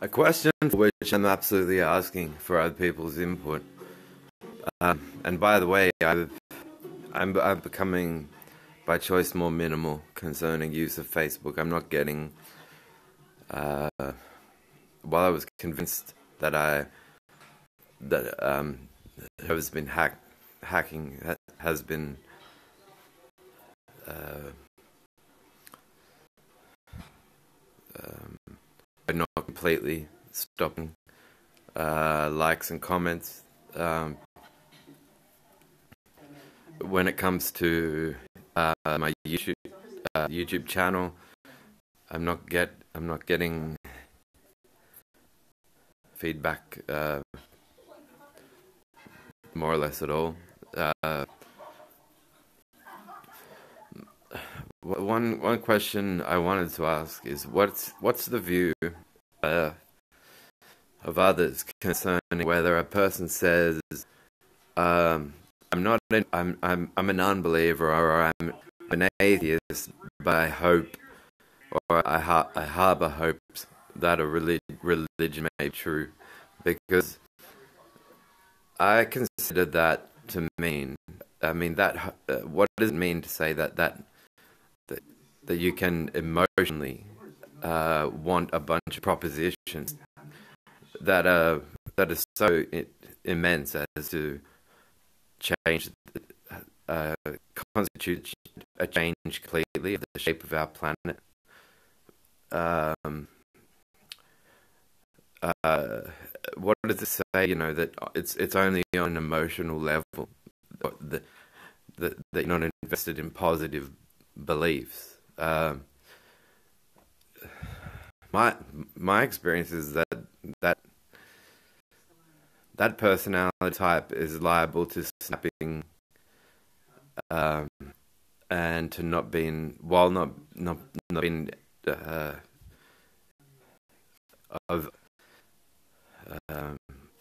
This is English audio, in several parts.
A question for which I'm absolutely asking for other people's input. And by the way, I'm becoming, by choice, more minimal concerning use of Facebook. I'm not getting. While I was convinced that has been hacking has been not completely stopping likes and comments. When it comes to my YouTube channel, I'm not getting feedback more or less at all. One question I wanted to ask is what's the view of others concerning whether a person says I'm an unbeliever, or I'm an atheist, but I hope, or I harbor hopes that a religion may be true, because I consider that to mean, what does it mean to say that you can emotionally want a bunch of propositions that are so immense as to change, constitute a change completely of the shape of our planet. What does it say? That it's only on an emotional level that you're not invested in positive beliefs. My experience is that personality type is liable to snapping, and to not being, while not being of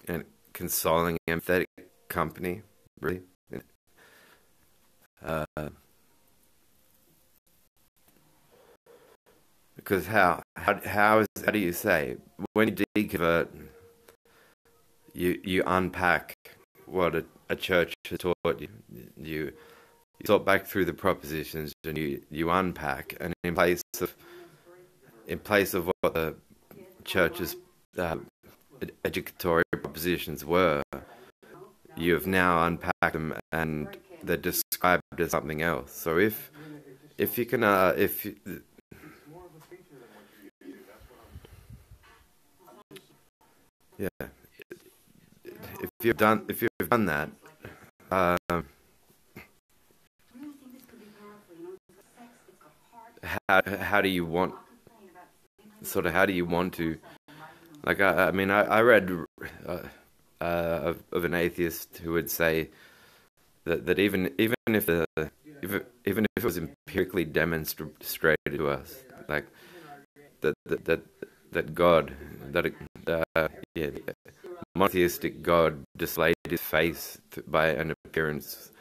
and consoling, empathetic company, really. Because how do you say, when you deconvert, you unpack what a church has taught you. You sort back through the propositions, and you unpack, and in place of what the church's educatory propositions were, you have now unpacked them, and they're described as something else. So if you can if you've done that, how do you want to, like, I read of an atheist who would say that even if it was empirically demonstrated to us, like that God, monotheistic God displayed his face by an appearance,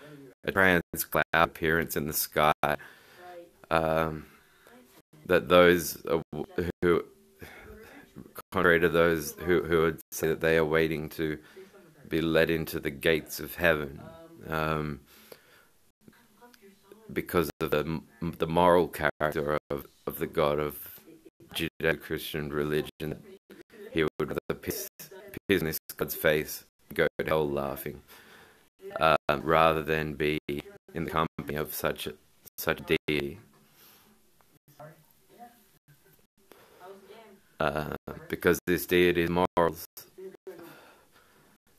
a trans cloud appearance in the sky, that those who, contrary to those who would say that they are waiting to be led into the gates of heaven, because of the moral character of the God of Judeo-Christian religion, he would rather piss in his God's face, go to hell laughing, rather than be in the company of such a deity. Because this deity's morals,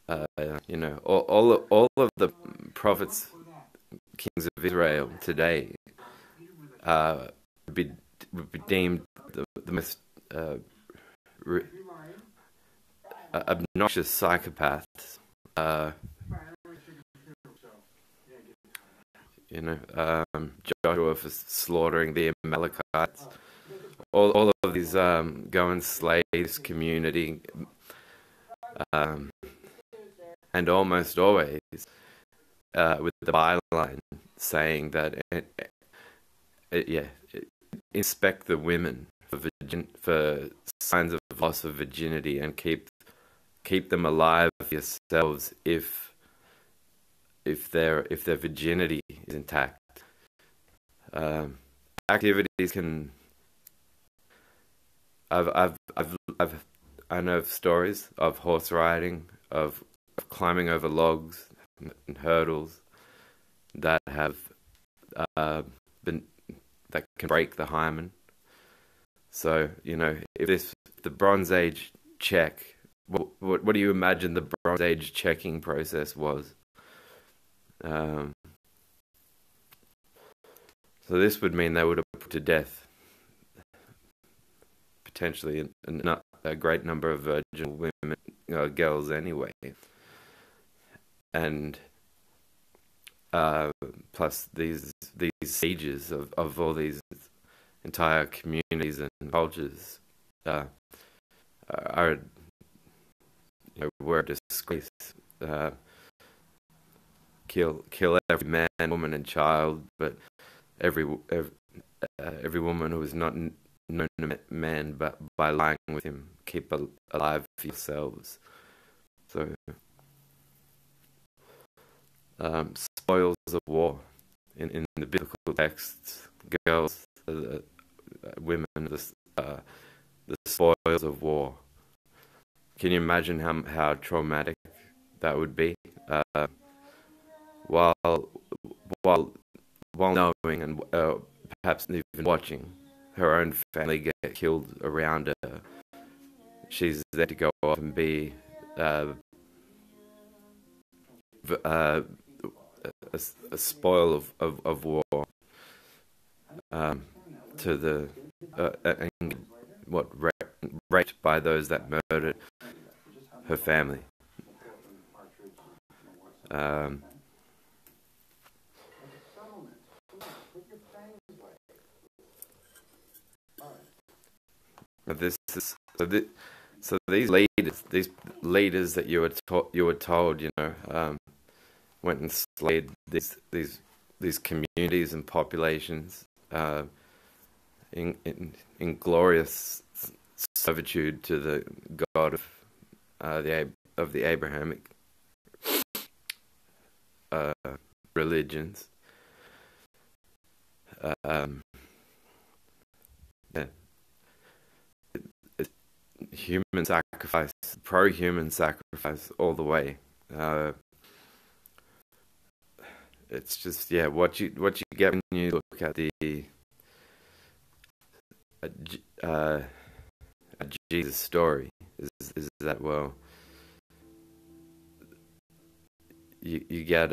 all of the prophets, kings of Israel today, would be deemed the most obnoxious psychopaths. Joshua for slaughtering the Amalekites. All of these go and slay this community, and almost always with the byline saying that inspect the women for signs of loss of virginity and keep them alive for yourselves if their virginity is intact. Activities can. I know of stories of horse riding, of climbing over logs and hurdles that have been that can break the hymen. So, you know, if the Bronze Age check, what do you imagine the Bronze Age checking process was? So this would mean they would have put to death potentially not a great number of virgin women, girls anyway, and plus these sieges of all these entire communities and cultures are were a disgrace. Kill every man, woman, and child, but every woman who is not known to man, but by lying with him, keep alive for yourselves. So, spoils of war in the biblical texts, girls, women, the spoils of war. Can you imagine how traumatic that would be? While knowing and perhaps even watching her own family get killed around her, she's there to go off and be a spoil of war to the raped by those that murdered her family. So these leaders that you were told, went and slayed these communities and populations in glorious servitude to the God of the Abrahamic religions. Human sacrifice, pro-human sacrifice all the way. It's just what you get when you look at the Jesus story is that you get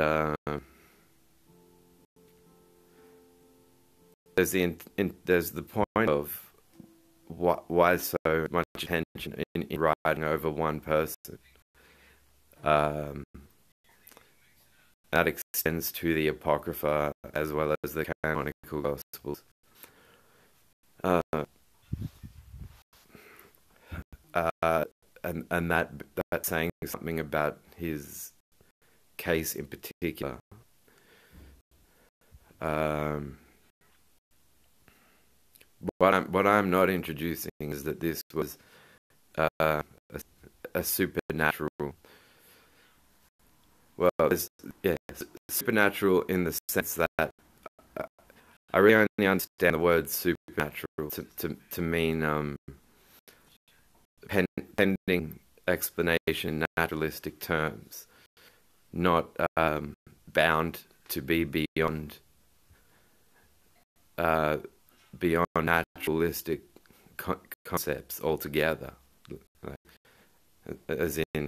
there's the point of why so much attention in writing over one person. That extends to the Apocrypha as well as the canonical Gospels. And that saying something about his case in particular. What I'm not introducing is that this was a supernatural. Well, supernatural in the sense that I really only understand the word supernatural to mean pending explanation in naturalistic terms, not bound to be beyond naturalistic concepts altogether, as in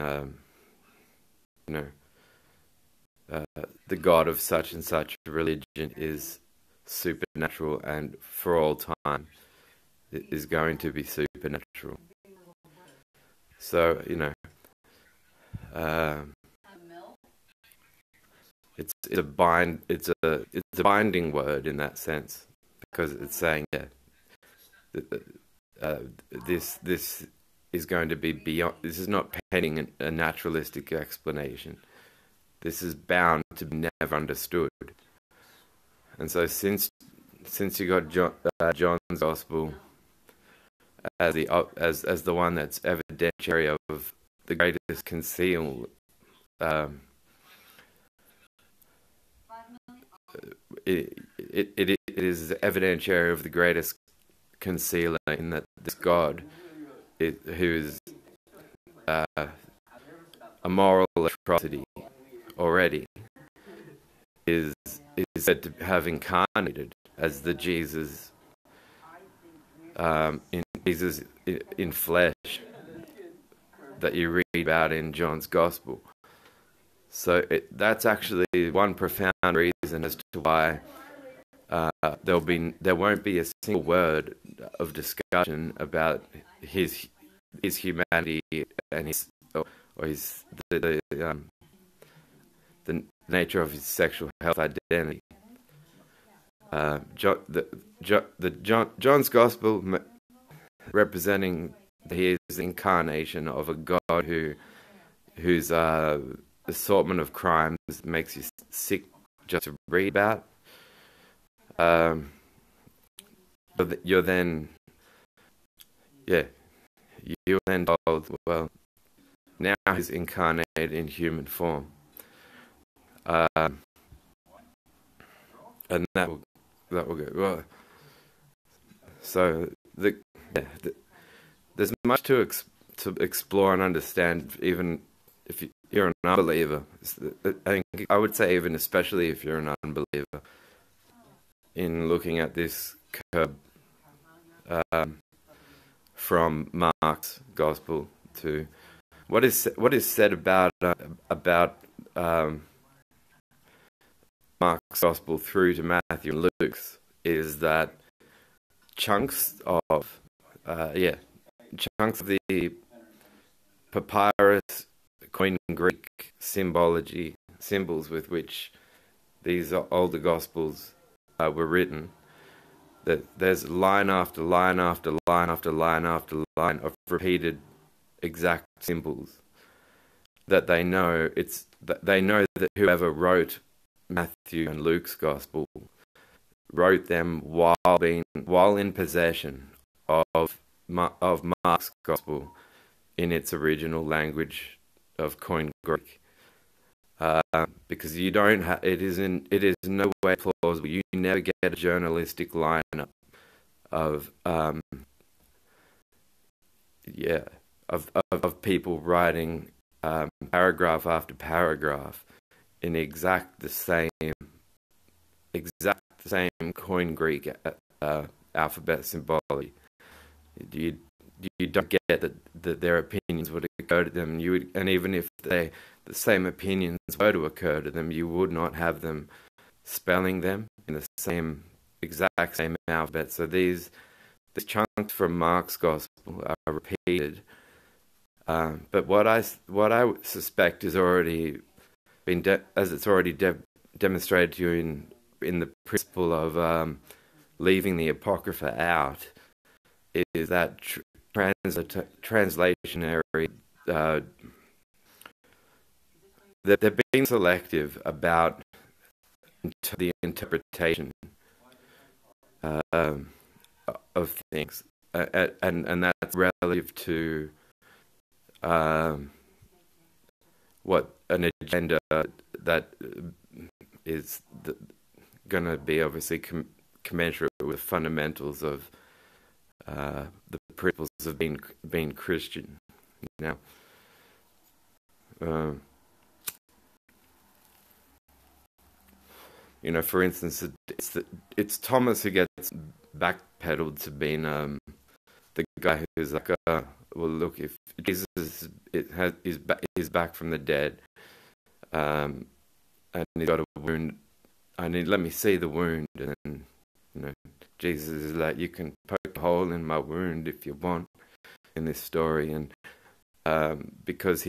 the God of such and such religion is supernatural and for all time it is going to be supernatural. So it's a binding word in that sense, because it's saying this is going to be beyond. This is not pending a naturalistic explanation. This is bound to be never understood. And so since you got John's Gospel as the one that's evidentiary of the greatest conceal. Um, it is evidentiary of the greatest concealer, in that this God, who is a moral atrocity already, is said to have incarnated as the Jesus, in Jesus in flesh, that you read about in John's Gospel. So that's actually one profound reason as to why there won't be a single word of discussion about his humanity and the nature of his sexual health identity. John's Gospel representing his incarnation of a God whose assortment of crimes makes you sick just to read about. You're then told, well, now he's incarnated in human form, and that will go well. So there's much to explore and understand, even if you're an unbeliever. I would say, even especially if you're an unbeliever, in looking at this curve from Mark's Gospel to what is said about Mark's Gospel through to Matthew and Luke's, is that chunks of the papyrus coined Greek symbols with which these older Gospels were written, that there's line after line after line after line after line of repeated exact symbols that they know that whoever wrote Matthew and Luke's Gospel wrote them while in possession of Mark's Gospel in its original language of coined Greek. Because you don't it is no way plausible. You never get a journalistic lineup of people writing paragraph after paragraph in exact the same coined Greek alphabet symbology. You don't get that their opinions would occur to them. And even if the same opinions were to occur to them, you would not have them spelling them in the exact same alphabet. So these chunks from Mark's Gospel are repeated. But what I suspect is already been demonstrated to you in the principle of leaving the Apocrypha out, is that translationary. They're being selective about the interpretation of things, and that's relative to what an agenda that is going to be obviously commensurate with fundamentals of the principles of being Christian. Now, for instance, it's Thomas who gets backpedaled to being the guy who's like, well, look, if Jesus is back from the dead, and he's got a wound, let me see the wound. And then, Jesus is like, you can poke a hole in my wound if you want in this story. And because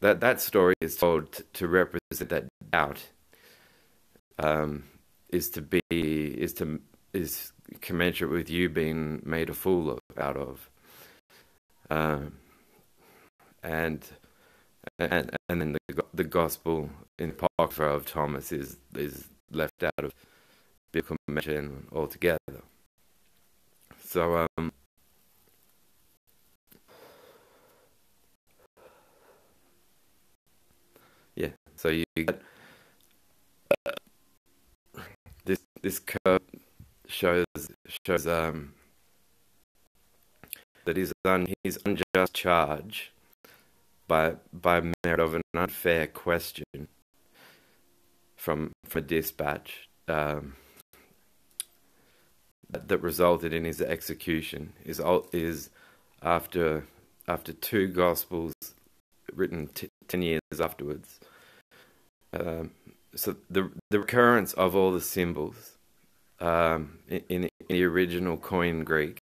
that story is told to represent that doubt is commensurate with you being made a fool out of, and then the gospel in the Apocrypha of Thomas is left out of biblical mention altogether. So yeah. So you get this curve shows that his unjust charge by merit of an unfair question from a dispatch that resulted in his execution is after two gospels written 10 years afterwards. So the recurrence of all the symbols in the original Koine Greek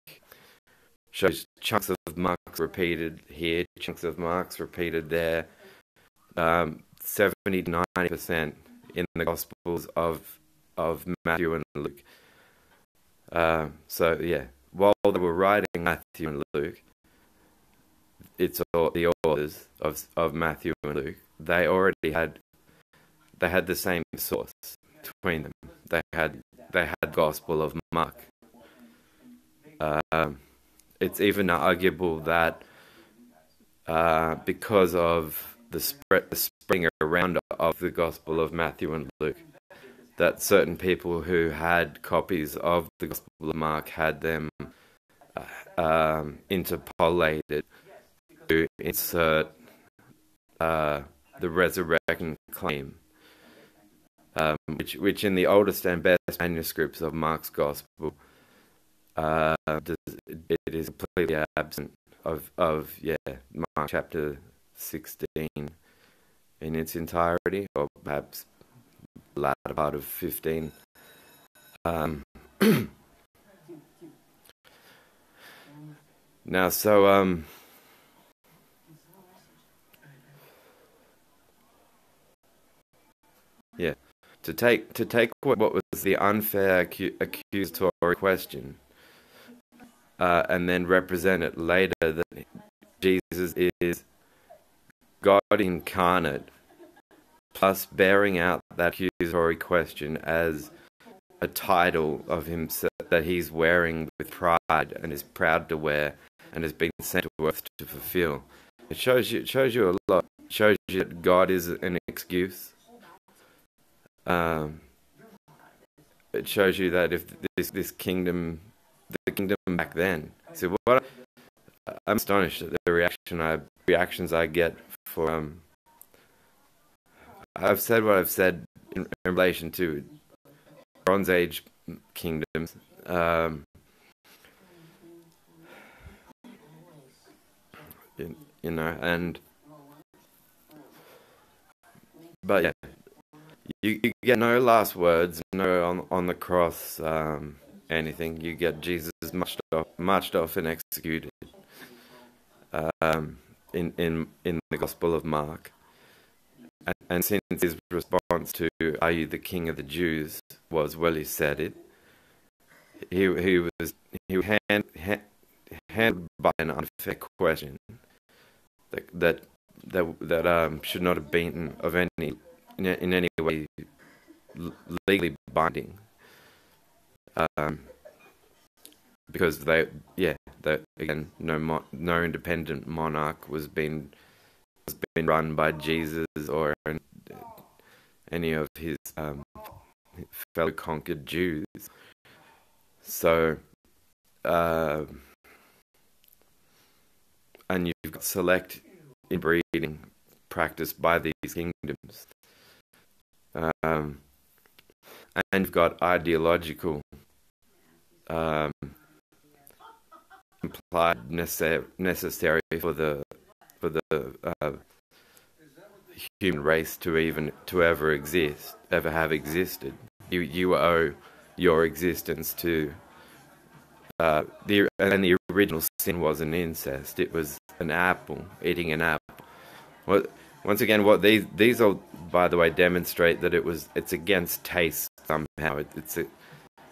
shows chunks of marks repeated here, chunks of marks repeated there, 70 to 90% in the Gospels of Matthew and Luke. So yeah, while they were writing Matthew and Luke, it's all the authors of Matthew and Luke. They had the same source between them. They had Gospel of Mark. It's even arguable that because of the spreading around of the Gospel of Matthew and Luke, that certain people who had copies of the Gospel of Mark had them interpolated to insert the resurrection claim, which in the oldest and best manuscripts of Mark's Gospel, it is completely absent of Mark chapter 16 in its entirety, or perhaps the latter part of 15. Now, so yeah, to take what was the unfair accusatory question, and then represent it later that Jesus is God incarnate, plus bearing out that accusatory question as a title of himself that he's wearing with pride and is proud to wear and has been sent to earth to fulfill. It shows you a lot. It shows you that God is an excuse. It shows you that if this kingdom, the kingdom back then. So what I'm astonished at the reactions I get for I've said what I've said in relation to Bronze Age kingdoms. But yeah, you get no last words, no on the cross, anything. You get Jesus marched off and executed in the Gospel of Mark. And since his response to "Are you the King of the Jews?" was, "Well, you said it," he was handled by an unfair question that should not have been of in any way legally binding, because again, no independent monarch was being run by Jesus or any of his fellow conquered Jews. So, and you've got select inbreeding practiced by these kingdoms, and you've got ideological implied necessary for the human race to ever have existed. You owe your existence to the original sin was an incest. It was an apple, eating an apple. Once again, what these all, by the way, demonstrate that it's against taste somehow.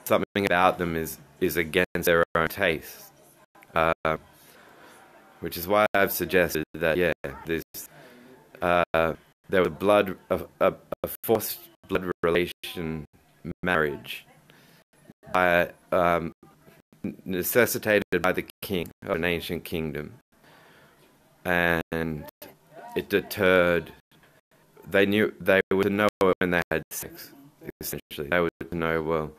Something about them is against their own taste, which is why I've suggested that there was a forced blood relation marriage by necessitated by the king of an ancient kingdom, and it deterred. They knew they were to know when they had sex. Essentially, they were to know, well,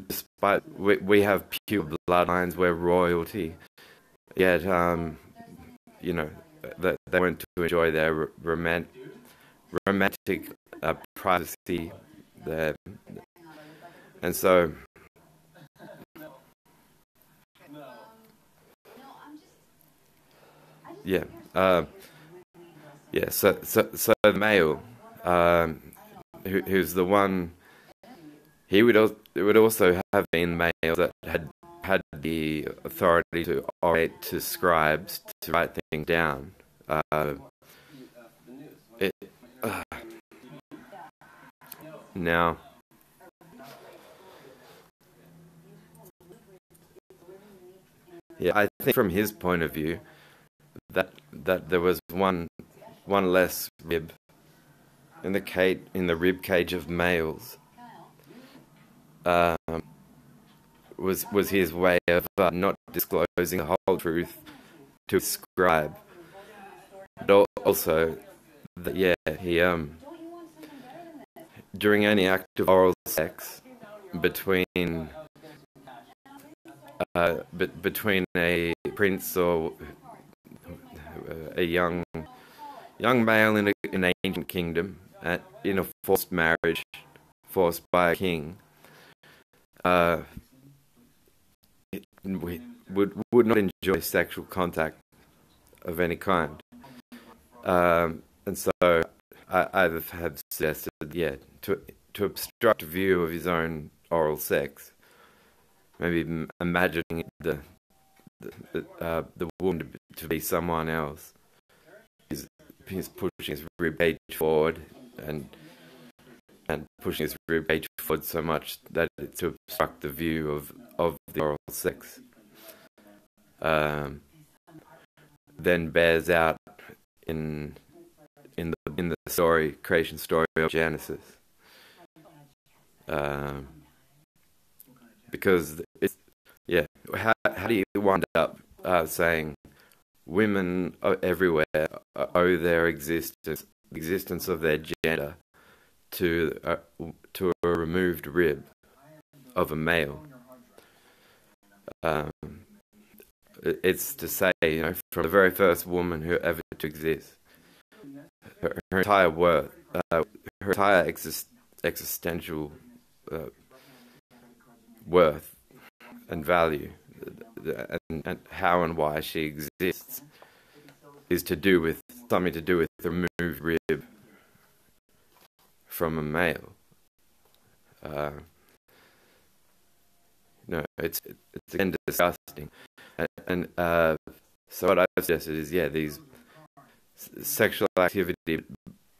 despite we have pure bloodlines, we're royalty, yet you know, that they weren't to enjoy their romantic privacy there, and so yeah, yeah. So the male, who's the one, it would also have been males that had the authority to orate to scribes to write things down. It, now, yeah, I think from his point of view that there was one less rib in the rib cage of males. Was his way of not disclosing the whole truth to a scribe, but also that he during any act of oral sex between between a prince or a young male in an ancient kingdom in a forced marriage forced by a king, we would not enjoy sexual contact of any kind, and so I have suggested, to obstruct a view of his own oral sex, maybe imagining the woman to be someone else. He's pushing his rib cage forward and pushing his rib cage forward so much that it's to obstruct the view of the oral sex. Then bears out in the creation story of Genesis, because how do you wind up saying women everywhere owe their existence of their gender to a removed rib of a male? It's to say, from the very first woman who ever to exist, her entire worth, her entire existential worth and value, and how and why she exists, is something to do with the removed rib from a male. It's again disgusting. And so what I've suggested is, these sexual activity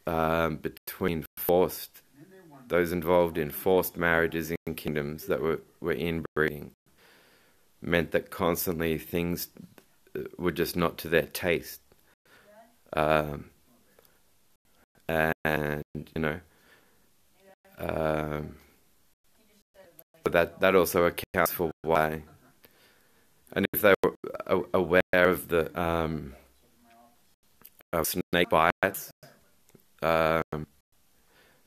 between those involved in forced marriages in kingdoms that were inbreeding, meant that constantly things were just not to their taste. And that also accounts for why. And if they were aware of the snake bites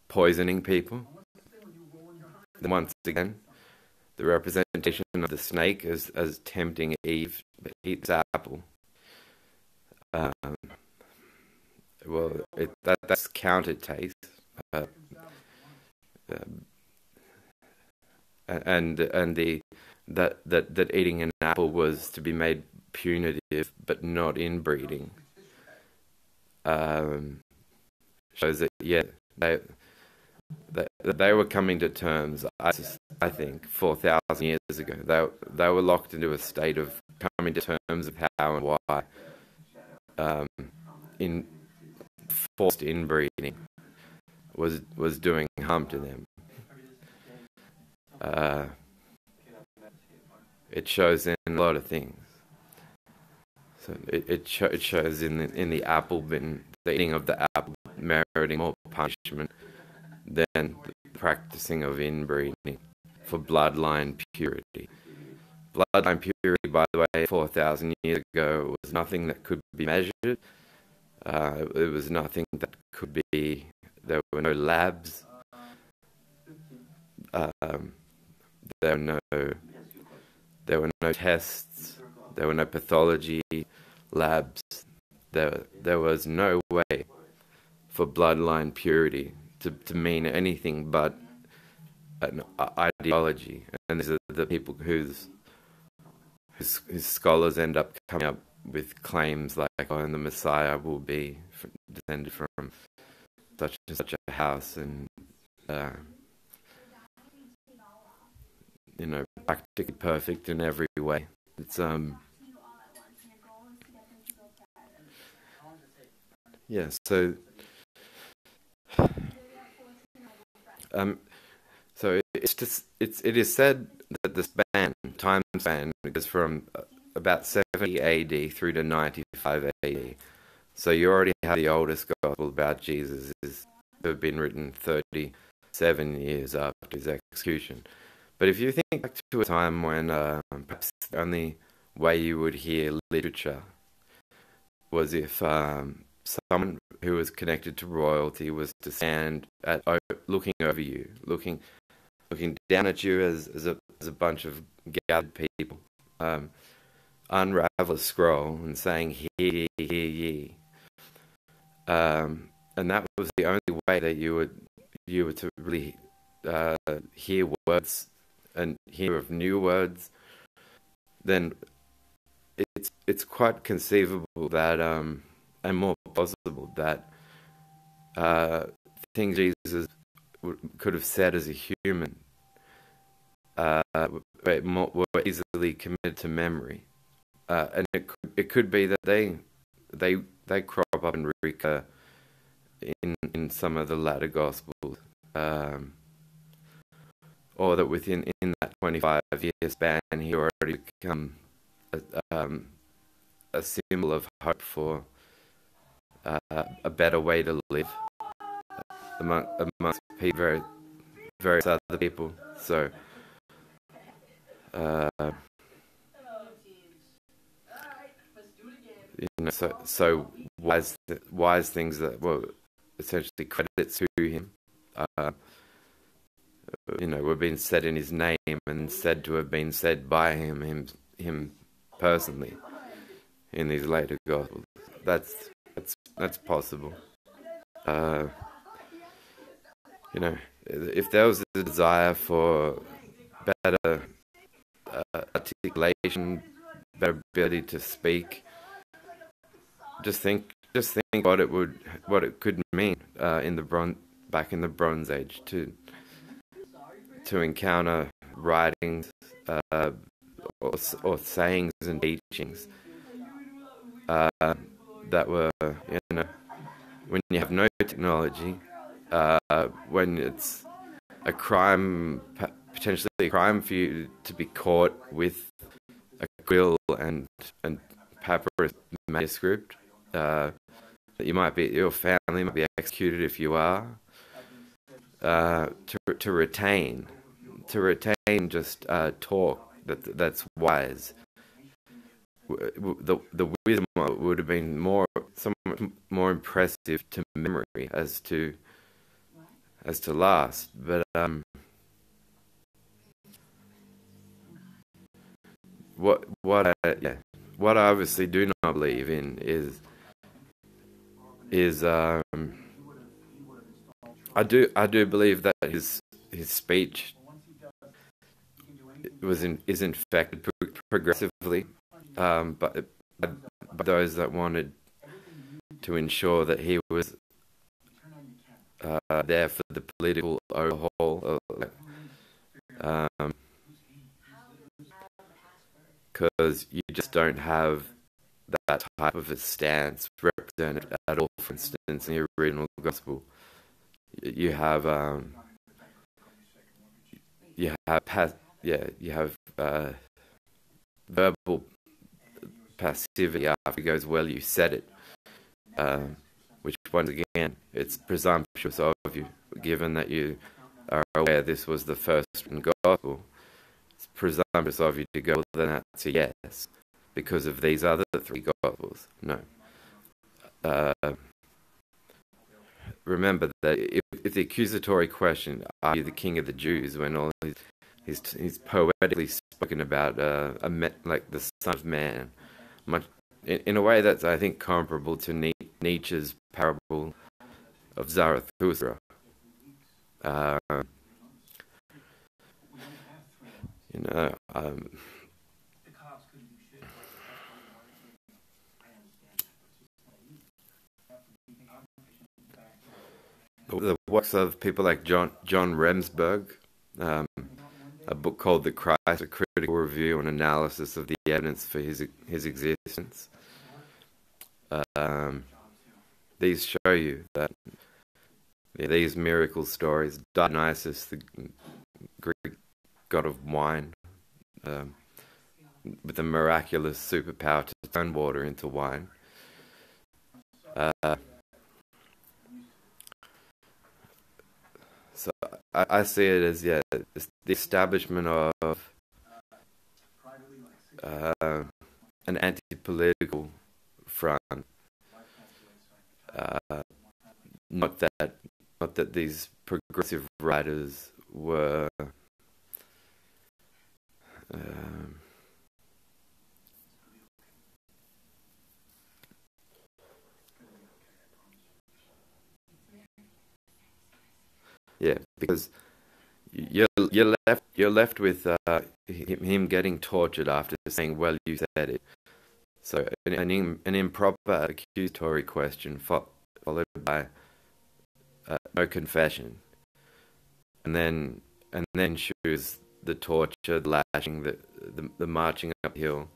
poisoning people, then once again, the representation of the snake as tempting Eve to eat the apple. That's counter taste, and that eating an apple was to be made punitive, but not inbreeding. Shows that they were coming to terms. I think 4,000 years ago, they were locked into a state of coming to terms of how and why in forced inbreeding was doing harm to them. It shows in a lot of things. So it shows in the apple bin, the eating of the apple meriting more punishment than the practicing of inbreeding for bloodline purity. Bloodline purity, by the way, 4,000 years ago, was nothing that could be measured. It was nothing that could be. There were no labs. Um, there were no tests. There were no pathology labs. There was no way for bloodline purity to mean anything but an ideology. And these are the people whose scholars end up coming up with claims like, oh, and the Messiah will be descended from such and such a house, and practically perfect in every way. It's yeah. So it is said that the time span goes from about 70 AD through to 95 AD. So you already have the oldest gospel about Jesus is have been written 37 years after his execution. But if you think back to a time when perhaps the only way you would hear literature was if someone who was connected to royalty was to stand looking over you, looking down at you as a bunch of gathered people, unravel a scroll and saying, "Hear ye, hear ye," and that was the only way that you were to really hear words and hear of new words. Then it's quite conceivable that and more possible that things Jesus could have said as a human were easily committed to memory, and it could be that they crop up and recur in some of the latter gospels, or that within that 25-year span he already become a symbol of hope for a better way to live amongst people, various other people. So so wise things that were essentially credits to him, were being said in his name and said to have been said by him personally in these later gospels. That's possible. If there was a desire for better articulation, better ability to speak, just think what it could mean back in the Bronze Age to encounter writings or sayings and teachings that were, when you have no technology, when it's potentially a crime for you to be caught with a quill and papyrus manuscript, that your family might be executed if you are, to retain just talk that's wise. The wisdom would have been somewhat more impressive to memory as to last, but what I obviously do not believe in is I do believe that his speech is infected progressively, but by those that wanted to ensure that he was there for the political overhaul, because you just don't have that type of a stance represented at all. For instance, in the original gospel, you have verbal passivity after he goes, "Well, you said it," which once again, it's presumptuous of you, given that you are aware this was the first written gospel, it's presumptuous of you to go, well, then that's a yes, because of these other three gospels. No. Uh, Remember that if the accusatory question, are you the king of the Jews, when all he's poetically spoken about like the Son of Man, much in a way that's, I think, comparable to Nietzsche's parable of Zarathustra. Uh, you know, the works of people like John Remsburg, a book called The Christ, a critical review and analysis of the evidence for his existence. These show you that these miracle stories, Dionysus, the Greek god of wine, with a miraculous superpower to turn water into wine. So I see it as, yeah, the establishment of an anti-political front. Not that these progressive writers were yeah, because you're left with him getting tortured after saying, "Well, you said it." So an improper accusatory question followed by no confession, and then ensues the torture, the lashing, the marching uphill,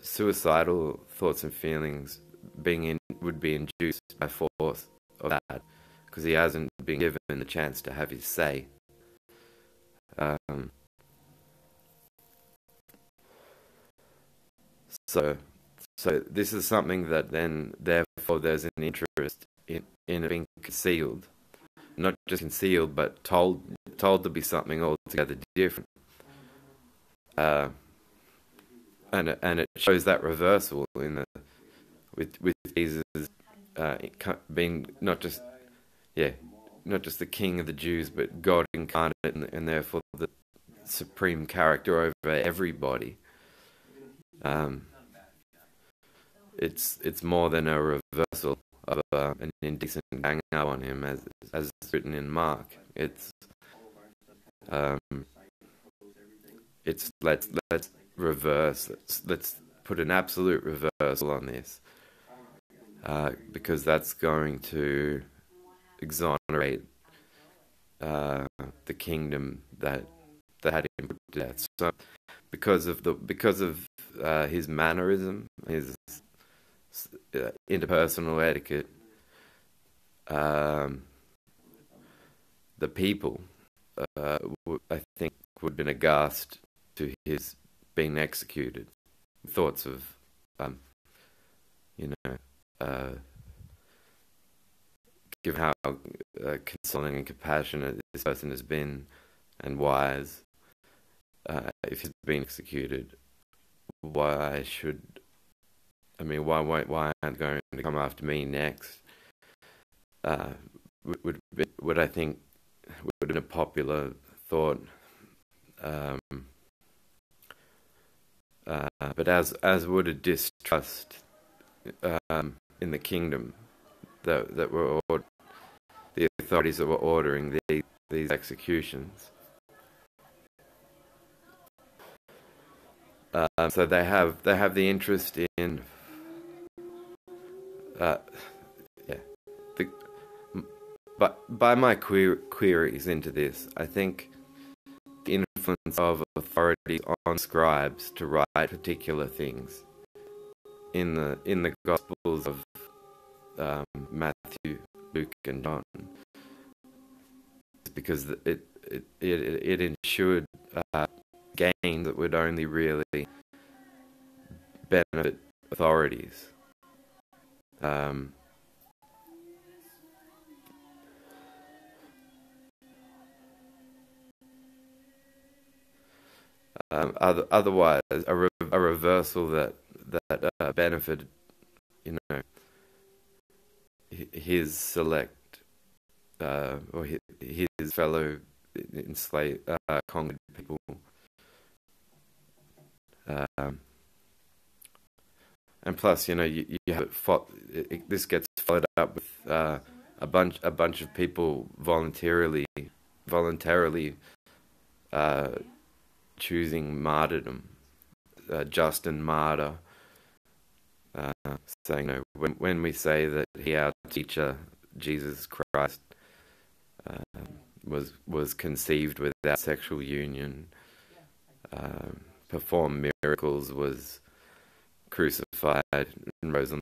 suicidal thoughts and feelings would be induced by force of that, because he hasn't been given the chance to have his say. So this is something that then, therefore, there's an interest in being concealed, not just concealed, but told to be something altogether different. And it shows that reversal with Jesus being not just the King of the Jews, but God incarnate, and therefore the supreme character over everybody. It's more than a reversal of an indecent gang up on him, as written in Mark. It's let's reverse. Let's put an absolute reversal on this, because that's going to exonerate the kingdom that had him put to death. So because of his mannerism, his interpersonal etiquette, the people, I think, would have been aghast to his being executed. Thoughts of, given how consoling and compassionate this person has been and wise, if he's been executed, why aren't going to come after me next? Would I think would have been a popular thought, but as would a distrust in the kingdom that were the authorities that were ordering these executions. So they have the interest in but by my queries into this, I think the influence of authorities on scribes to write particular things in the Gospels of Matthew, Luke, and John, because it ensured gains that would only really benefit authorities. Otherwise, a reversal that benefited, you know, his select or his fellow enslaved conquered people. And plus, you know, you have this gets followed up with a bunch of people voluntarily uh, choosing martyrdom, Justin Martyr, saying, you know, when we say that our teacher Jesus Christ was conceived without sexual union, performed miracles, was crucified and rose on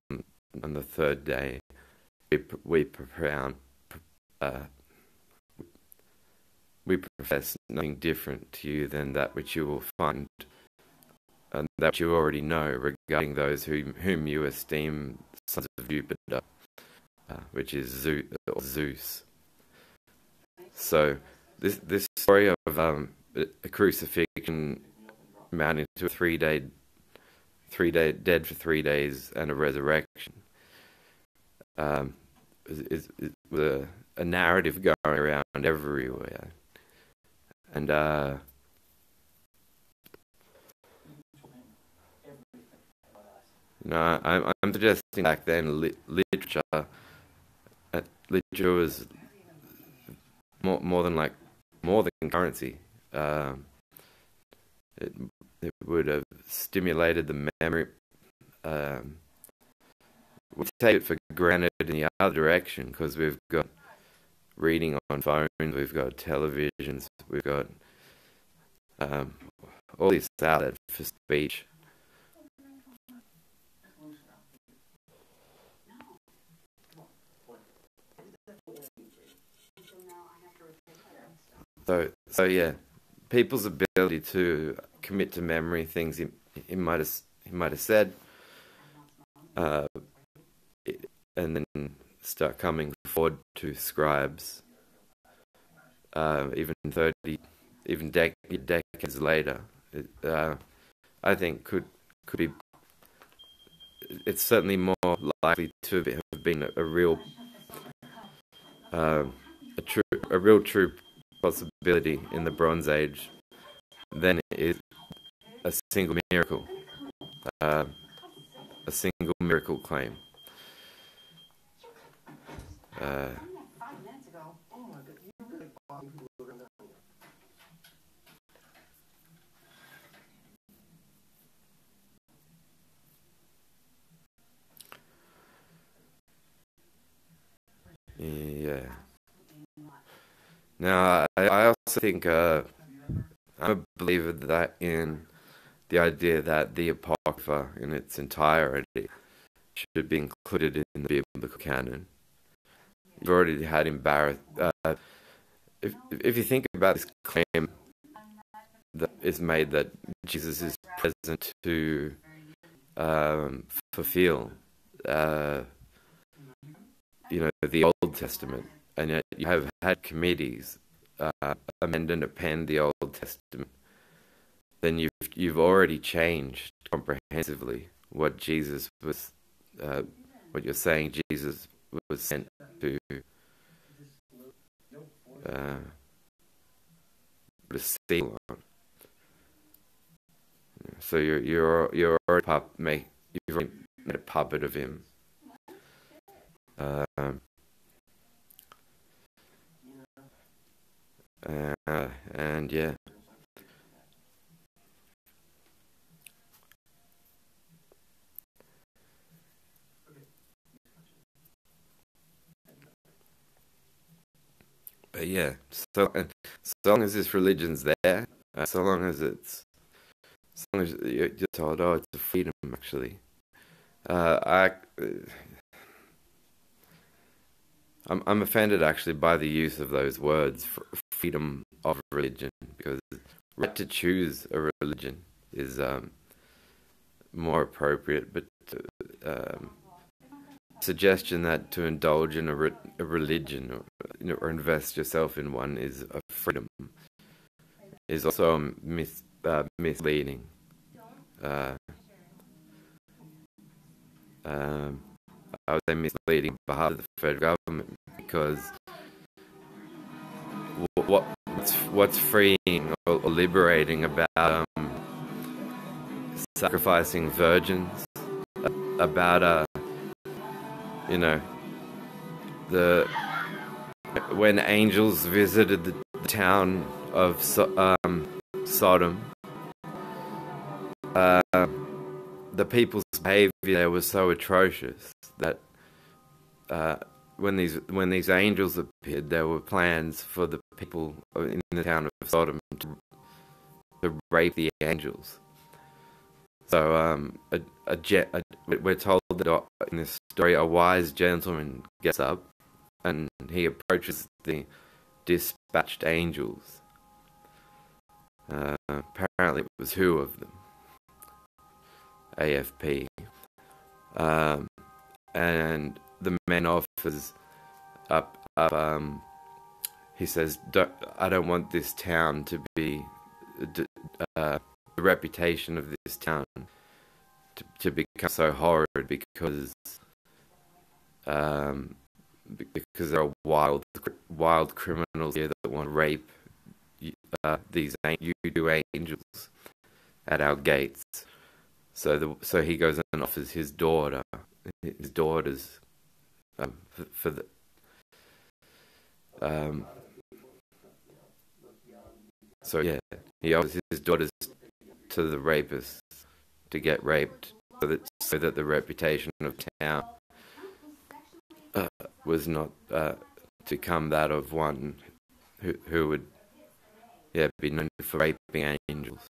the third day, we profess nothing different to you than that which you will find and that you already know regarding those whom you esteem sons of Jupiter, which is Zeus. So this story of a crucifixion amounting to a 3 day dead for 3 days and a resurrection is a narrative going around everywhere, and no, I'm suggesting back then literature was more than currency. It would have stimulated the memory. We take it for granted in the other direction because we've got reading on phones, we've got televisions, we've got all these outlets for speech. So yeah, people's ability to commit to memory things he might have said, and then start coming forward to scribes, even decades later. I think could be. It's certainly more likely to have been a real true possibility in the Bronze Age than it is a single miracle, claim. Yeah. Now, I also think I'm a believer that in the idea that the Apocrypha in its entirety should be included in the biblical canon. You've already had if you think about this claim that is made that Jesus is present to fulfill, the Old Testament, and yet you have had committees amend and append the Old Testament, then you've already changed comprehensively what Jesus was, what you're saying Jesus was sent to seal on. So you're already you've already made a puppet of him. And yeah. But yeah, so long as this religion's there, so long as you're told, oh, it's a freedom, actually. I'm offended actually by the use of those words, freedom of religion, because right to choose a religion is more appropriate, but suggestion that to indulge in a religion or invest yourself in one is a freedom is also a misleading. Uh, um, I would say misleading on behalf of the federal government, because what's freeing or liberating about sacrificing virgins, about you know, the when angels visited the town of Sodom, the people's behavior there was so atrocious that when these angels appeared, there were plans for the people in the town of Sodom to rape the angels. So we're told that in this story, a wise gentleman gets up and he approaches the dispatched angels. Apparently, it was two of them. AFP. And the man offers up. He says, "I don't want this town to be the reputation of this town to become so horrid because there are wild criminals here that want to rape these you angels at our gates." So he goes and offers his daughters for the so yeah, he offers his daughters to the rapists to get raped, so that the reputation of town was not to come that of one who would be known for raping angels.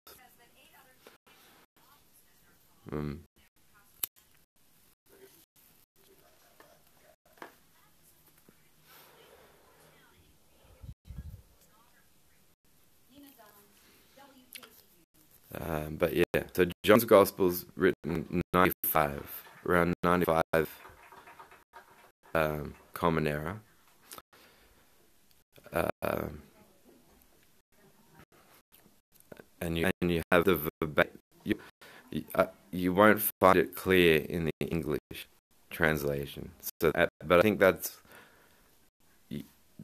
But yeah, so John's Gospel's written around 95 Common Era. And you have the verbatim. You won't find it clear in the English translation. So, but I think that's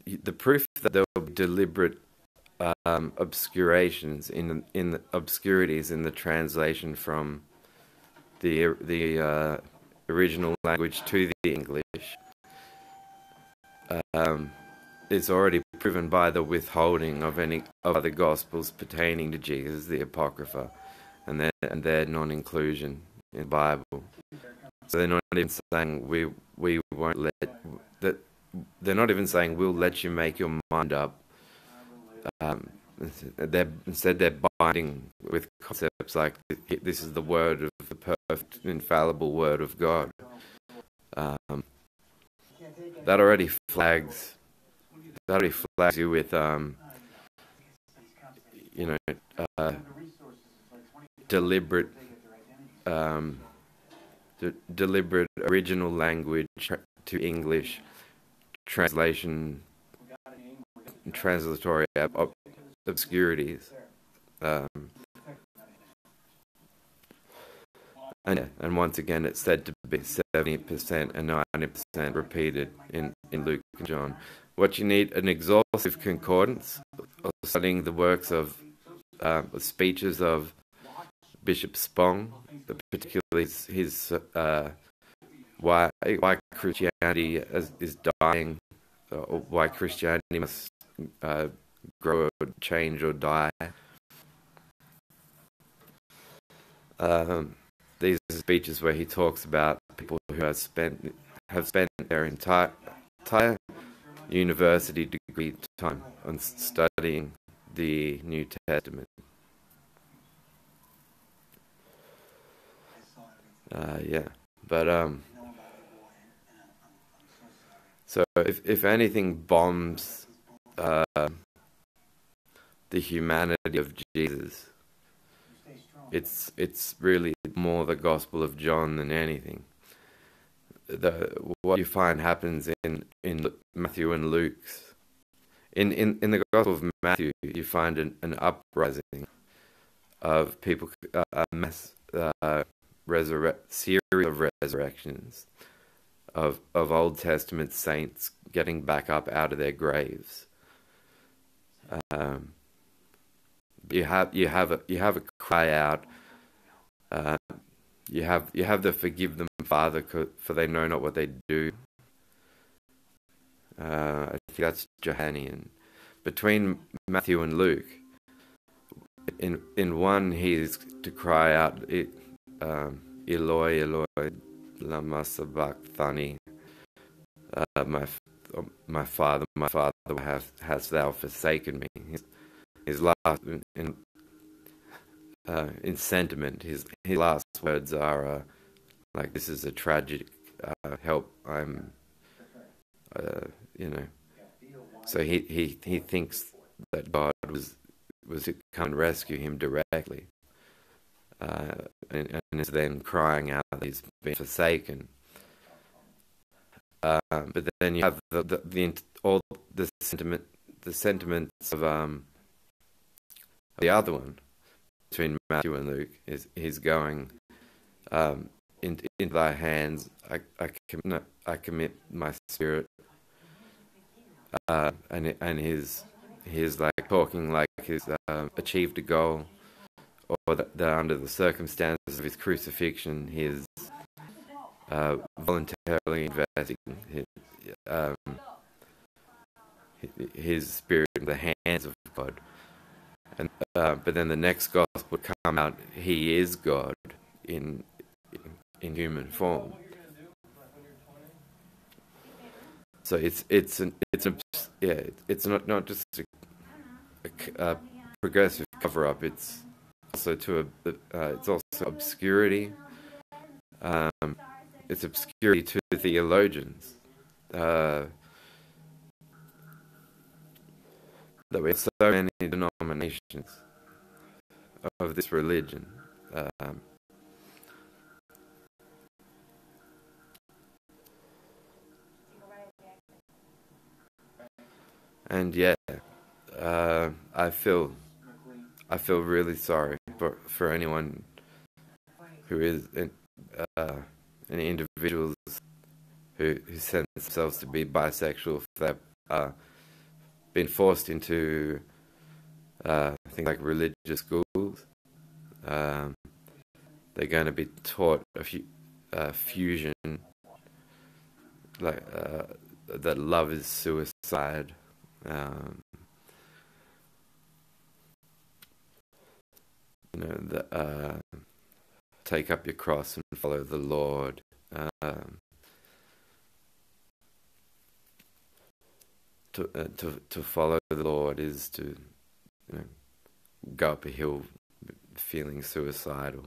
the proof that there will be deliberate obscurations in the obscurities in the translation from the original language to the English. It's already proven by the withholding of any of other Gospels pertaining to Jesus, the Apocrypha, and their non-inclusion in the Bible. So they're not even saying we won't let that. They're not even saying we'll let you make your mind up. Instead they're binding with concepts like this is the word of the perfect, infallible word of God. That already flags you with deliberate deliberate original language to English translation, translatory obscurities. And once again, it's said to be 70% and 90% repeated in Luke and John. What you need, an exhaustive concordance, or studying the works of speeches of Bishop Spong, particularly his why Christianity is dying, or why Christianity must grow or change or die. These are speeches where he talks about people who have spent their entire university degree time on studying the New Testament. So if anything bombs the humanity of Jesus, it's really more the Gospel of John than anything. What you find happens in Matthew and Luke's. In the Gospel of Matthew, you find an uprising of people, a mass series of resurrections of Old Testament saints getting back up out of their graves. Um, you have a cry out. You have the forgive them, Father, for they know not what they do. I think that's Johannian. Between Matthew and Luke, in one he's to cry out, Eloi, Eloi, lama sabachthani, my Father, why hast thou forsaken me? His last in sentiment, his last words are like, "This is a tragic. Help! I'm, you know." So he thinks that God was to come and rescue him directly, and is then crying out that he's been forsaken. But then you have all the sentiments of the other one between Matthew and Luke is he's going into thy hands. I commit my spirit, and he's like talking like he's achieved a goal, or that under the circumstances of his crucifixion, he's voluntarily investing his spirit in the hands of God. And but then the next gospel would come out. He is God in human form. So it's not just a progressive cover up. It's also it's also obscurity. It's obscurity to theologians. That we have so many denominations of this religion. And yeah, I feel really sorry for anyone who is any individuals who send themselves to be bisexual, if they've been forced into things like religious schools. They're going to be taught fusion, like that love is suicide. Take up your cross and follow the Lord. To follow the Lord is to go up a hill feeling suicidal.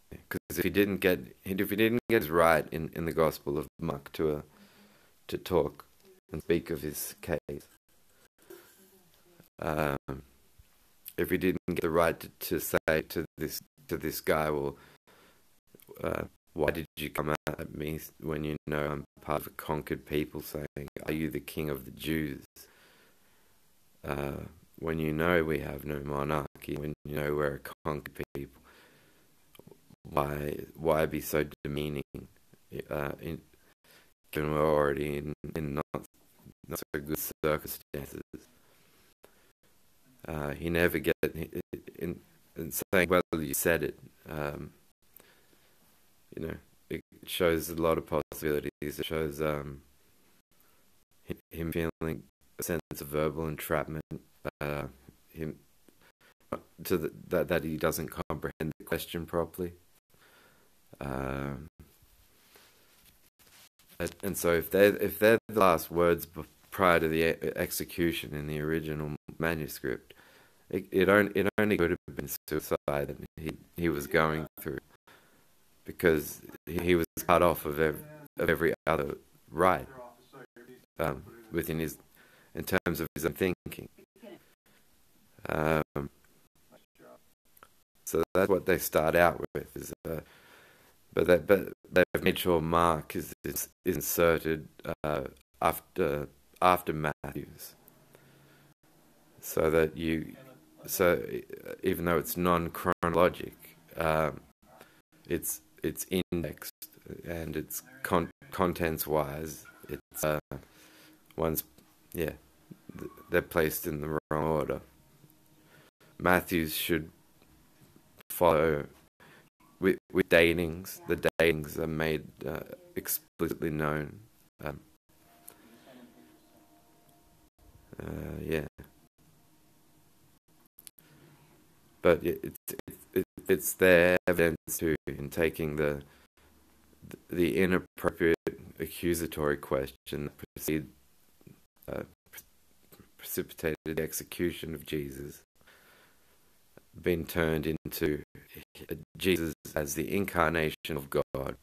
Because if he didn't get it right in the Gospel of Mark to talk and speak of his case, if he didn't get the right to say to this guy, well, why did you come at me when you know I'm part of a conquered people? Saying, are you the king of the Jews? When you know we have no monarchy, when you know we're a conquered people, why be so demeaning? Given we're already in not so good circumstances. He never get in saying, well, you said it. It shows a lot of possibilities. It shows him feeling a sense of verbal entrapment. Him that he doesn't comprehend the question properly. And so if they're the last words prior to the execution in the original manuscript, it only could have been suicide that he was going through, because he was cut off of every other right in terms of his own thinking. So that's what they start out with. But they've made sure Mark is inserted after Matthew's. so that even though it's non-chronologic, it's indexed, and it's contents wise, it's one's yeah, they're placed in the wrong order. Matthews should follow with datings. The datings are made explicitly known. Yeah, but it's their evidence too in taking the inappropriate accusatory question that uh, precipitated the execution of Jesus, been turned into Jesus as the incarnation of God,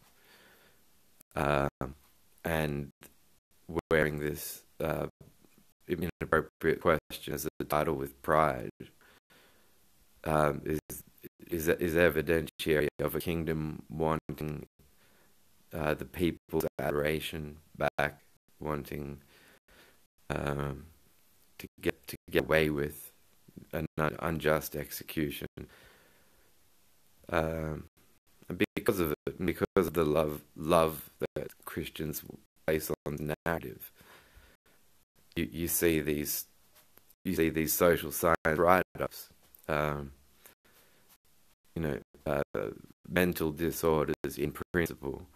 and wearing this inappropriate question as a title with pride, is evidentiary of a kingdom wanting the people's adoration back, wanting to get away with an unjust execution, and because of it, because of the love that Christians place on the narrative, you see these social science write-ups, mental disorders in principle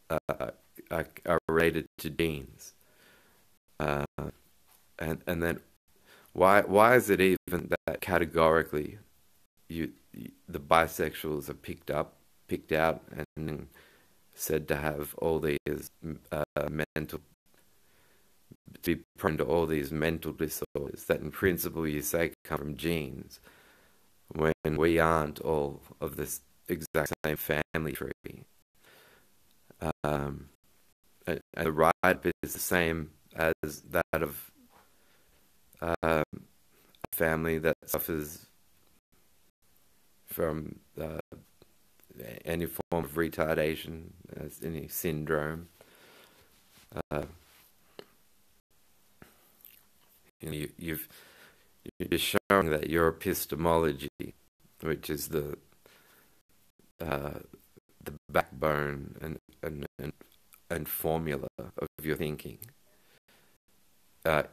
are related to genes, and then why is it even that categorically the bisexuals are picked out and said to have all these mental, to be prone to all these mental disorders that in principle you say come from genes, when we aren't all of this exact same family tree. And the write-up is the same as that of a family that suffers from any form of retardation, any syndrome. You're showing that your epistemology, which is the backbone and formula of your thinking,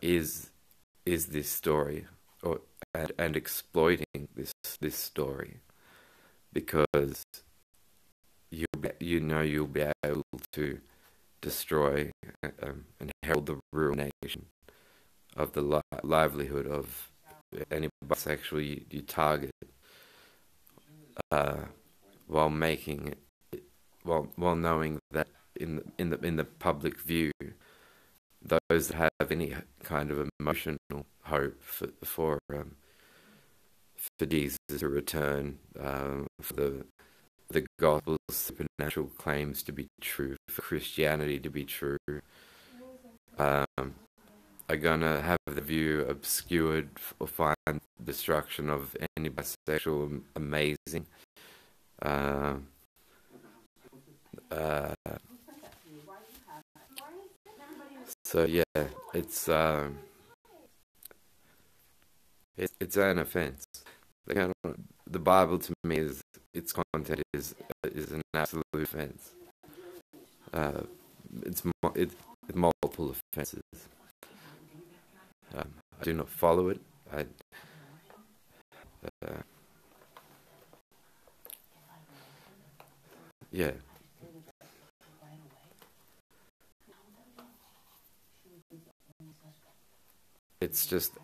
is this story, and exploiting this story, because you'll be able to destroy and herald the rural nation of the livelihood of any bisexual you target, while making it, while knowing that in the public view, those that have any kind of emotional hope for Jesus to return, for the gospel's supernatural claims to be true, for Christianity to be true, are gonna have the view obscured or find destruction of any bisexual amazing. So yeah, it's an offense. The Bible to me its content is an absolute offense. It's multiple offenses. I do not follow it. Yeah. It's just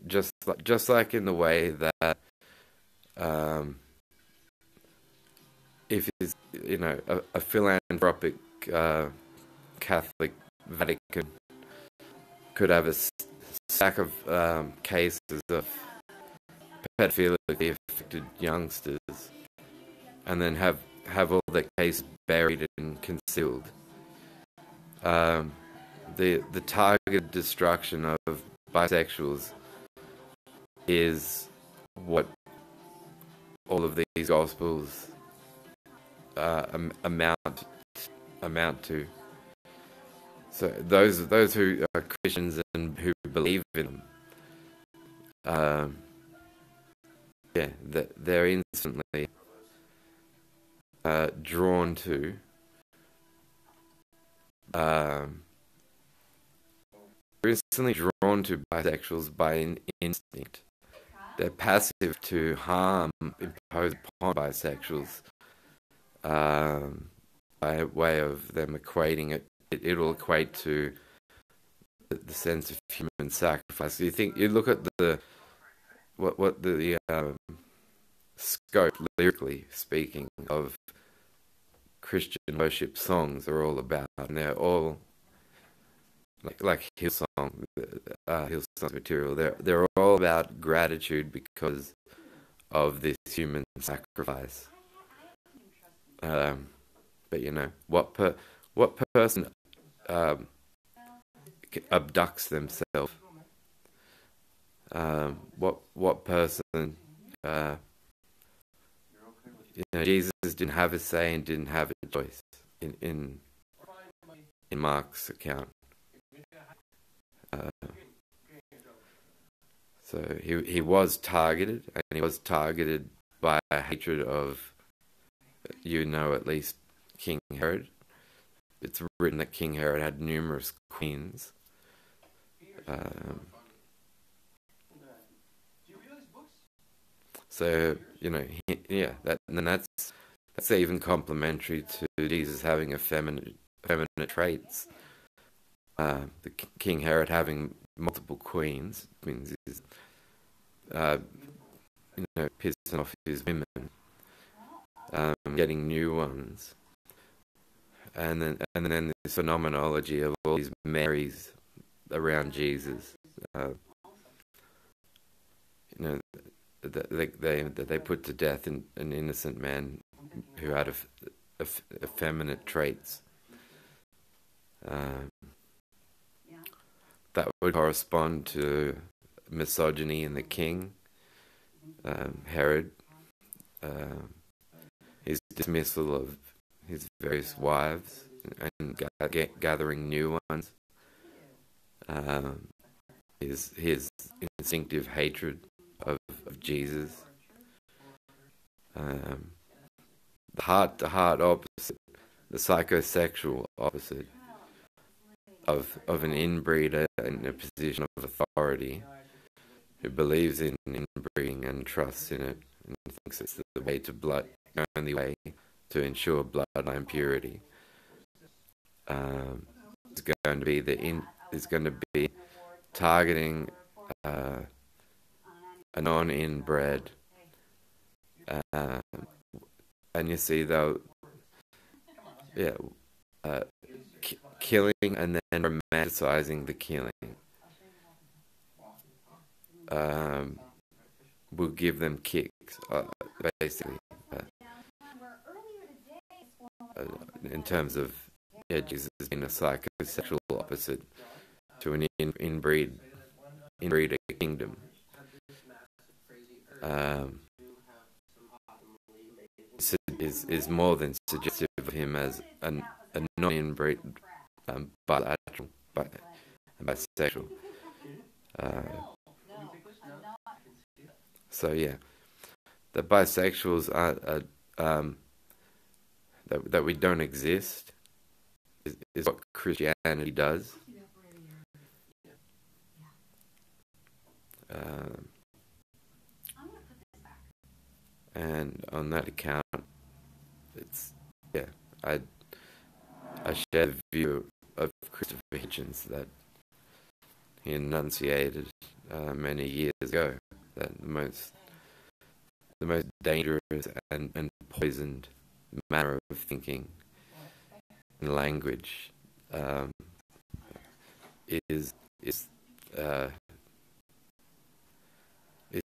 just like in the way that if it's a philanthropic Catholic Vatican could have a stack of cases of pedophilically affected youngsters, and then have all their cases buried and concealed. The targeted destruction of bisexuals is what all of these gospels amount to. So those who are Christians and who believe in them um, yeah, they're instantly drawn to um, they're instantly drawn to bisexuals by instinct. They're passive to harm imposed upon bisexuals by way of them equating it. It'll equate to the sense of human sacrifice. You look at what the scope, lyrically speaking, of Christian worship songs are all about, and they're all like Hillsong material. They're all about gratitude because of this human sacrifice. But what person abducts themselves? What person? Jesus didn't have a say and didn't have a choice in Mark's account. So he was targeted, and he was targeted by a hatred of, at least King Herod. It's written that King Herod had numerous queens. So that's even complementary to Jesus having effeminate traits. The King Herod having multiple queens means he's pissing off his women, getting new ones, and then this phenomenology of all these Marys around Jesus. That they put to death an innocent man who had effeminate traits. That would correspond to misogyny in the king, Herod, his dismissal of his various wives and gathering new ones, his instinctive hatred of Jesus, the heart-to-heart opposite, the psychosexual opposite of an inbreeder in a position of authority who believes in inbreeding and trusts in it and thinks it's the only way to ensure bloodline purity. Is going to be targeting a non-inbred, and you see killing and then romanticizing the killing will give them kicks, basically, in terms of Jesus being a psychosexual opposite to an inbreeder kingdom. Is more than suggestive of him as a non-inbred bisexual. So yeah, the bisexuals are that we don't exist is what Christianity does. And on that account, I share the view of Christopher Hitchens that he enunciated many years ago, that the most dangerous and poisoned manner of thinking and language is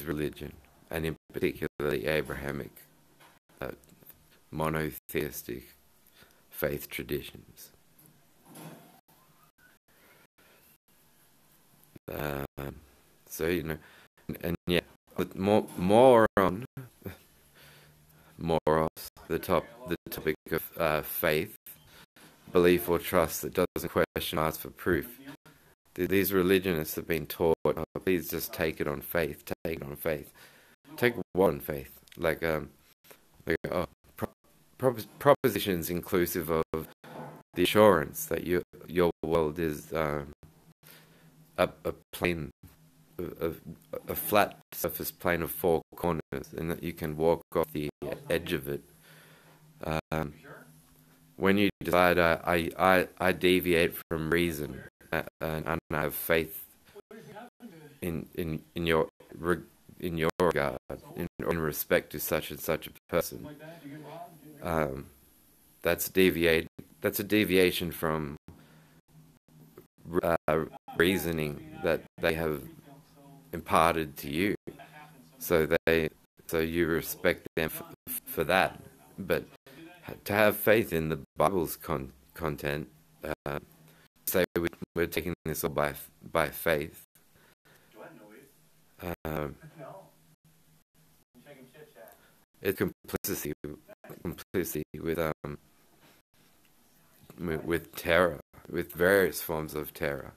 religion, and in particular the Abrahamic monotheistic faith traditions. So and yeah, more on the topic of faith, belief or trust that doesn't question, ask for proof. these religionists have been taught, oh, please just take it on faith, take it on faith. Take what on faith? Oh, propositions inclusive of the assurance that your world is a plane, a, a flat surface plane of four corners, and that you can walk off the edge of it. When you decide I deviate from reason and I have faith in your regard, in respect to such and such a person, that's a deviation from reasoning that they have imparted to you. So you respect them for that. But to have faith in the Bible's content, say we're taking this all by faith. It's complicity with terror, with various forms of terror.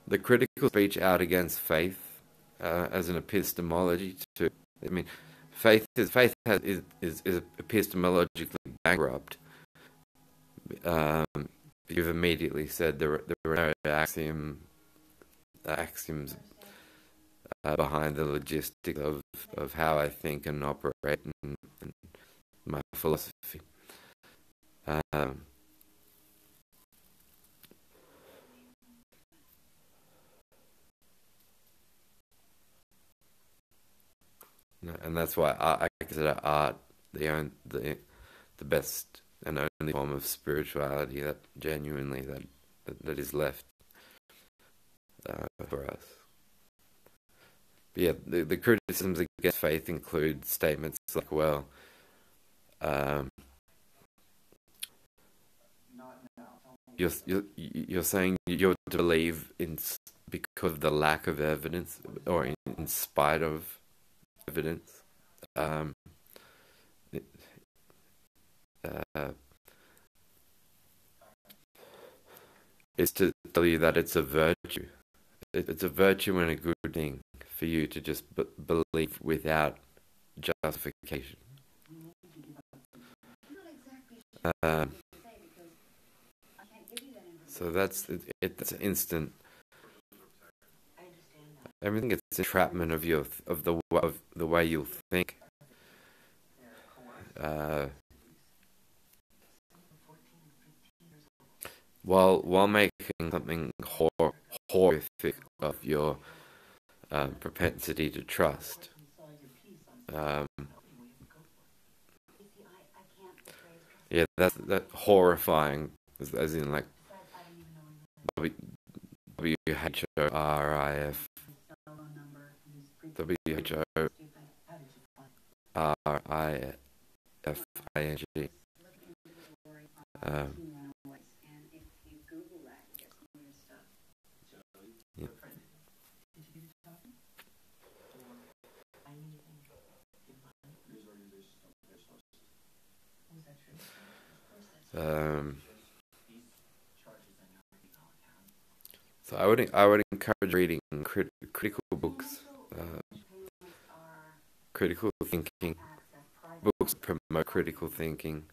The critical speech out against faith as an epistemology too. I mean, faith is epistemologically bankrupt. You've immediately said there are no axioms behind the logistics of how I think and operate and my philosophy. And that's why I consider art the best and only form of spirituality that genuinely that is left for us. But yeah, the criticisms against faith include statements like, well, you're saying you're to believe in because of the lack of evidence, or in spite of evidence. Is to tell you that it's a virtue. It's a virtue and a good thing for you to just believe without justification. So that's it's instant. Everything is entrapment of the way you think. While making something horrific of your propensity to trust. Yeah, that horrifying, as in like WHORIF, WHORIFING. So I would encourage reading critical books, critical thinking, books that promote critical thinking,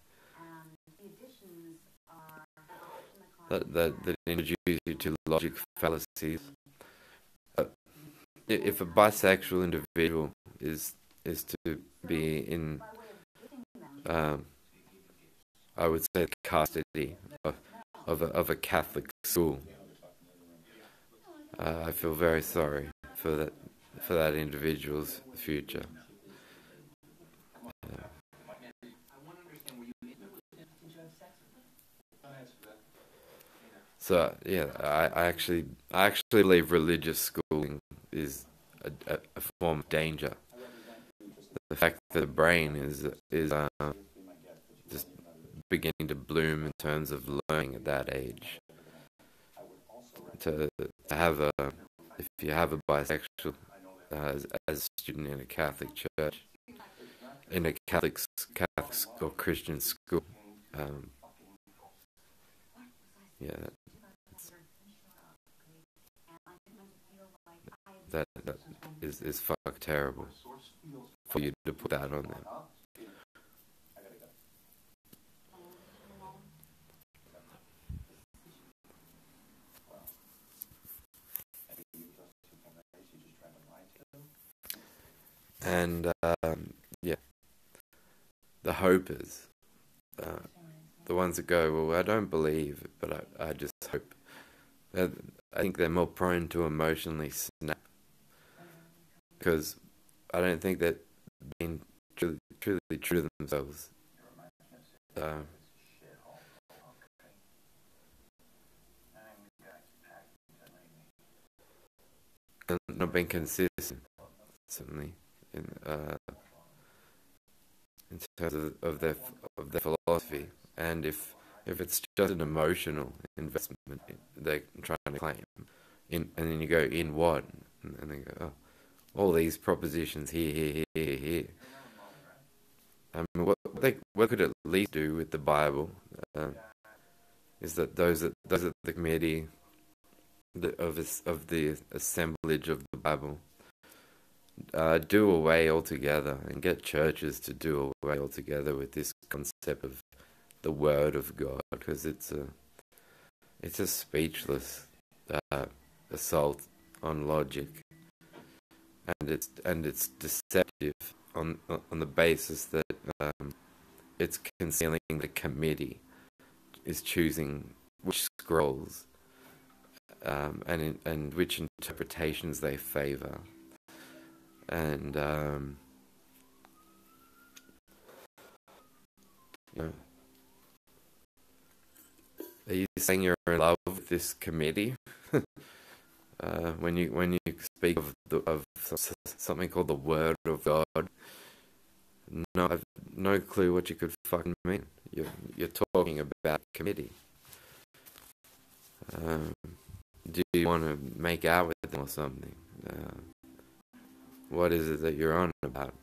that introduce you to logic fallacies. If a bisexual individual is to be in, I would say, custody of a Catholic school, I feel very sorry for that individual's future. So yeah, I actually believe religious schooling is a form of danger. The fact that the brain is just beginning to bloom in terms of learning at that age. To have if you have a bisexual as a student in a Catholic church, in a Catholic or Christian school. Um, yeah, that is fuck terrible for you to put that on them. And yeah, the hopers, uh, the ones that go, well, I don't believe, but I just hope. I think they're more prone to emotionally snap because I don't think that being truly true to themselves, uh, and not being consistent, certainly in terms of their philosophy, and if it's just an emotional investment, they're trying to claim in, and then you go in what, and they go, oh, all these propositions here. I mean, what could at least do with the Bible uh, is that those at the committee of the assemblage of the Bible do away altogether and get churches to do away altogether with this concept of the Word of God, because it's a speechless assault on logic, and it's deceptive on the basis that it's concealing the committee is choosing which scrolls and which interpretations they favor, and you know, are you saying you're in love with this committee? When you speak of something called the Word of God, no, I've no clue what you could fucking mean. You're talking about committee. Do you want to make out with them or something? What is it that you're on about?